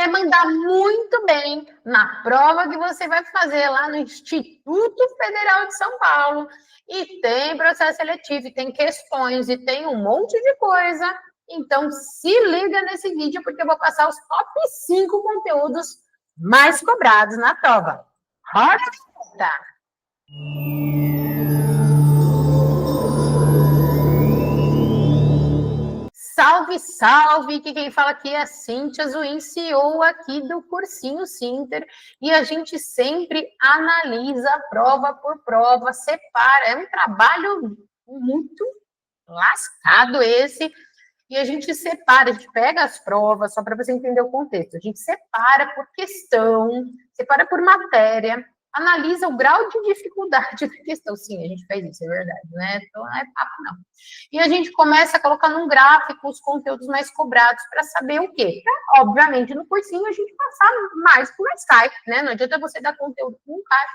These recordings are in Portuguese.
vai mandar muito bem na prova que você vai fazer lá no Instituto Federal de São Paulo. E tem processo seletivo, e tem questões, e tem um monte de coisa. Então, se liga nesse vídeo, porque eu vou passar os top 5 conteúdos mais cobrados na prova. Roda a vinheta! Salve, salve! Que quem fala aqui é a Cíntia Zuin, CEO aqui do Cursinho Sinter, e a gente sempre analisa prova por prova, separa, é um trabalho muito lascado esse, e a gente separa, a gente pega as provas, só para você entender o contexto, a gente separa por questão, separa por matéria, analisa o grau de dificuldade da questão. Sim, a gente faz isso, é verdade, né? Então não é papo, não. E a gente começa a colocar num gráfico os conteúdos mais cobrados para saber o quê? Pra, obviamente, no cursinho a gente passar mais por mais cai, né? Não adianta você dar conteúdo que não cai.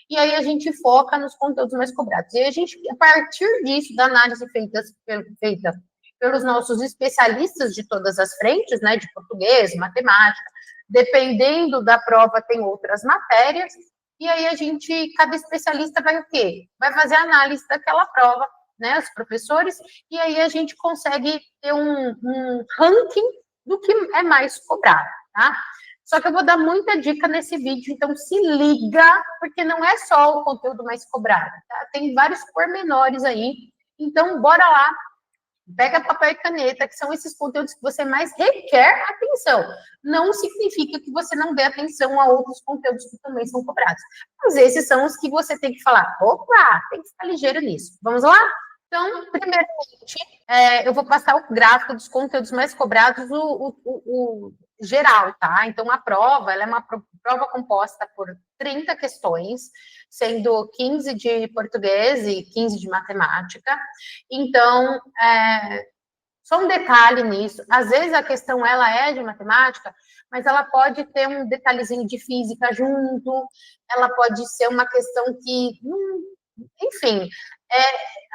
E aí a gente foca nos conteúdos mais cobrados. E a gente, a partir disso, da análise feita pelos nossos especialistas de todas as frentes, né? De português, matemática, dependendo da prova, tem outras matérias. E aí a gente, cada especialista vai o quê? Vai fazer a análise daquela prova, né, os professores, e aí a gente consegue ter um ranking do que é mais cobrado, tá? Só que eu vou dar muita dica nesse vídeo, então se liga, porque não é só o conteúdo mais cobrado, tá? Tem vários pormenores aí, então bora lá, pega papel e caneta, que são esses conteúdos que você mais requer atenção. Não significa que você não dê atenção a outros conteúdos que também são cobrados. Mas esses são os que você tem que falar, opa, tem que ficar ligeiro nisso. Vamos lá? Então, primeiramente, eu vou passar o gráfico dos conteúdos mais cobrados, o geral, tá? Então, a prova, ela é uma prova composta por 30 questões, sendo 15 de português e 15 de matemática. Então, só um detalhe nisso, às vezes a questão, ela é de matemática, mas ela pode ter um detalhezinho de física junto, ela pode ser uma questão que, enfim,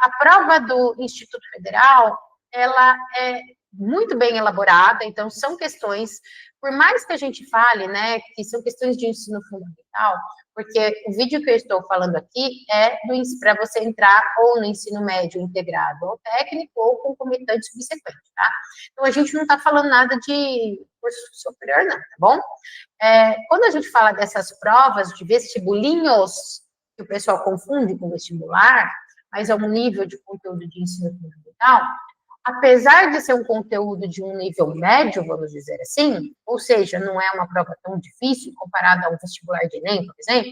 a prova do Instituto Federal, ela é muito bem elaborada, então são questões, por mais que a gente fale, né, que são questões de ensino fundamental, porque o vídeo que eu estou falando aqui é para você entrar ou no ensino médio integrado ou técnico ou concomitante subsequente, tá? Então a gente não está falando nada de curso superior, não, tá bom? Quando a gente fala dessas provas de vestibulinhos, que o pessoal confunde com vestibular, mas é um nível de conteúdo de ensino fundamental, apesar de ser um conteúdo de um nível médio, vamos dizer assim, ou seja, não é uma prova tão difícil comparada a um vestibular de Enem, por exemplo,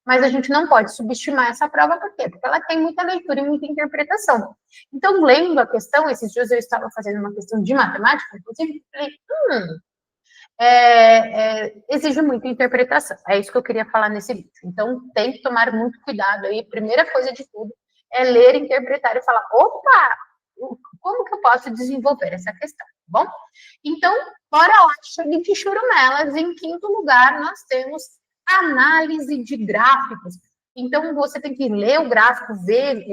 mas a gente não pode subestimar essa prova, por quê? Porque ela tem muita leitura e muita interpretação. Então, lendo a questão, esses dias eu estava fazendo uma questão de matemática, inclusive, falei, exige muita interpretação. É isso que eu queria falar nesse vídeo. Então, tem que tomar muito cuidado aí. Primeira coisa de tudo é ler, interpretar e falar, opa, como que eu posso desenvolver essa questão, tá bom? Então, bora lá, chegue de churumelas. Em quinto lugar, nós temos análise de gráficos. Então, você tem que ler o gráfico, ver,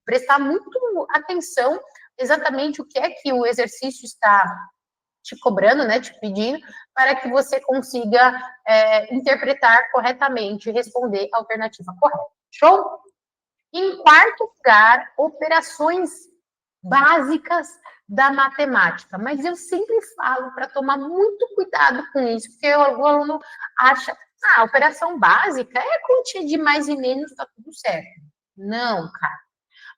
prestar muito atenção exatamente o que é que o exercício está te cobrando, né, te pedindo, para que você consiga interpretar corretamente e responder a alternativa correta. Show? Em quarto lugar, operações básicas da matemática. Mas eu sempre falo para tomar muito cuidado com isso, porque o aluno acha, a operação básica é quantia de mais e menos, está tudo certo. Não, cara.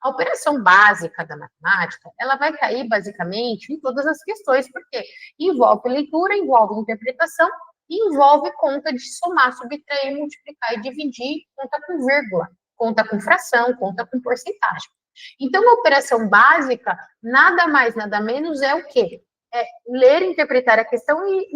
A operação básica da matemática, ela vai cair basicamente em todas as questões, porque envolve leitura, envolve interpretação, envolve conta de somar, subtrair, multiplicar e dividir, conta com vírgula, conta com fração, conta com porcentagem. Então, a operação básica, nada mais, nada menos é o quê? É ler, interpretar a questão e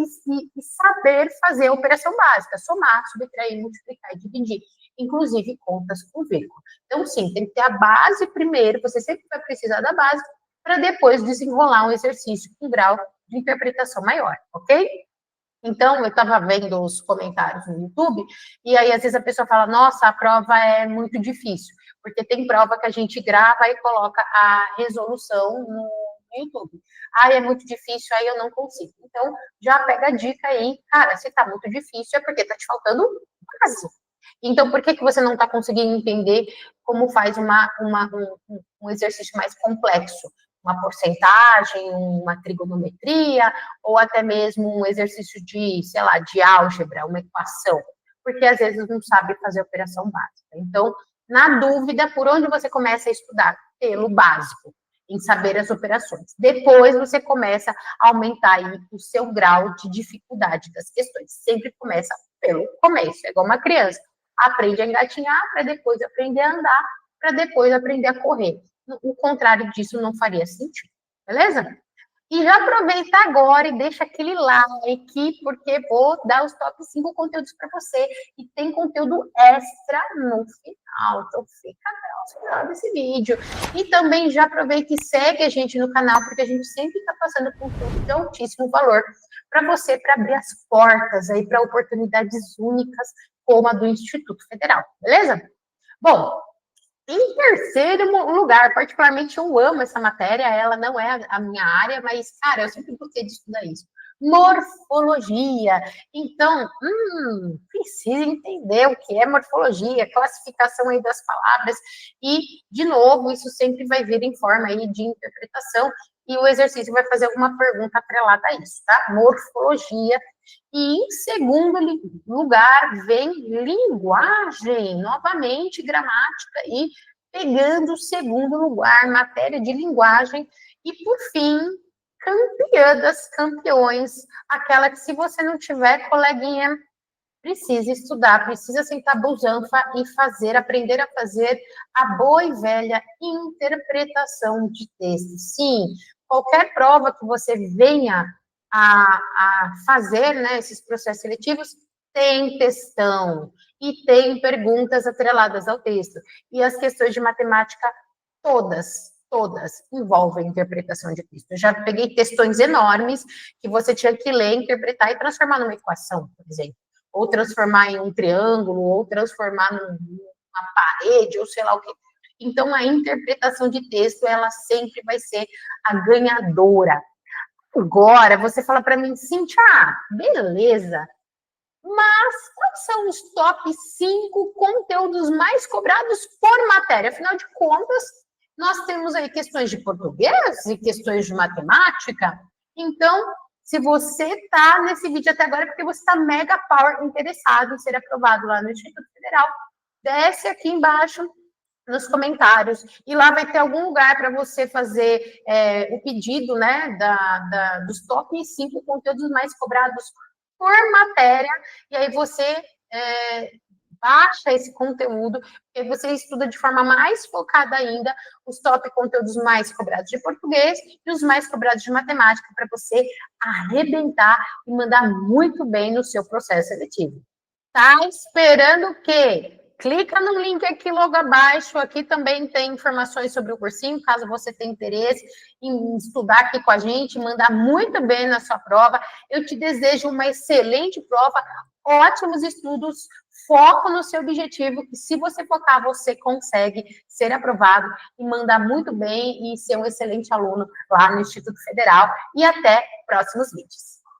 saber fazer a operação básica, somar, subtrair, multiplicar e dividir, inclusive contas com vírgula. Então, sim, tem que ter a base primeiro, você sempre vai precisar da base, para depois desenrolar um exercício com grau de interpretação maior, ok? Então, eu estava vendo os comentários no YouTube, e aí às vezes a pessoa fala, nossa, a prova é muito difícil, porque tem prova que a gente grava e coloca a resolução no YouTube. Ai, é muito difícil, aí eu não consigo. Então, já pega a dica aí, cara, se tá muito difícil é porque tá te faltando base. Então, por que você não está conseguindo entender como faz um exercício mais complexo? Uma porcentagem, uma trigonometria, ou até mesmo um exercício de, sei lá, de álgebra, uma equação, porque às vezes não sabe fazer operação básica. Então, na dúvida, por onde você começa a estudar? Pelo básico, em saber as operações. Depois você começa a aumentar aí o seu grau de dificuldade das questões. Sempre começa pelo começo, é igual uma criança. Aprende a engatinhar para depois aprender a andar, para depois aprender a correr. O contrário disso não faria sentido, beleza? E já aproveita agora e deixa aquele like, porque vou dar os top 5 conteúdos para você. E tem conteúdo extra no final, então fica até o final desse vídeo. E também já aproveita e segue a gente no canal, porque a gente sempre está passando conteúdo de altíssimo valor para você, para abrir as portas aí para oportunidades únicas, como a do Instituto Federal, beleza? Bom, em terceiro lugar, particularmente eu amo essa matéria, ela não é a minha área, mas, cara, eu sempre gostei de estudar isso. Morfologia. Então, precisa entender o que é morfologia, classificação aí das palavras, e, de novo, isso sempre vai vir em forma aí de interpretação, e o exercício vai fazer alguma pergunta atrelada a isso, tá? Morfologia. E em segundo lugar vem linguagem, novamente gramática, e pegando o segundo lugar, matéria de linguagem, e por fim, campeã das campeões, aquela que se você não tiver, coleguinha, precisa estudar, precisa sentar busanfa e aprender a fazer a boa e velha interpretação de texto. Sim, qualquer prova que você venha a fazer, né, esses processos seletivos, tem textão e tem perguntas atreladas ao texto. E as questões de matemática, todas envolvem interpretação de texto. Eu já peguei textões enormes que você tinha que ler, interpretar e transformar numa equação, por exemplo. Ou transformar em um triângulo, ou transformar numa parede, ou sei lá o quê. Então, a interpretação de texto, ela sempre vai ser a ganhadora. Agora, você fala para mim, Cíntia, beleza, mas quais são os top 5 conteúdos mais cobrados por matéria? Afinal de contas, nós temos aí questões de português e questões de matemática. Então, se você está nesse vídeo até agora, é porque você está mega power interessado em ser aprovado lá no Instituto Federal, desce aqui embaixo nos comentários, e lá vai ter algum lugar para você fazer o pedido, né, dos top 5 conteúdos mais cobrados por matéria, e aí você baixa esse conteúdo, e você estuda de forma mais focada ainda os top conteúdos mais cobrados de português e os mais cobrados de matemática, para você arrebentar e mandar muito bem no seu processo seletivo. Tá esperando o quê? Clica no link aqui logo abaixo, aqui também tem informações sobre o cursinho, caso você tenha interesse em estudar aqui com a gente, mandar muito bem na sua prova. Eu te desejo uma excelente prova, ótimos estudos, foco no seu objetivo, que se você focar, você consegue ser aprovado e mandar muito bem e ser um excelente aluno lá no Instituto Federal. E até próximos vídeos.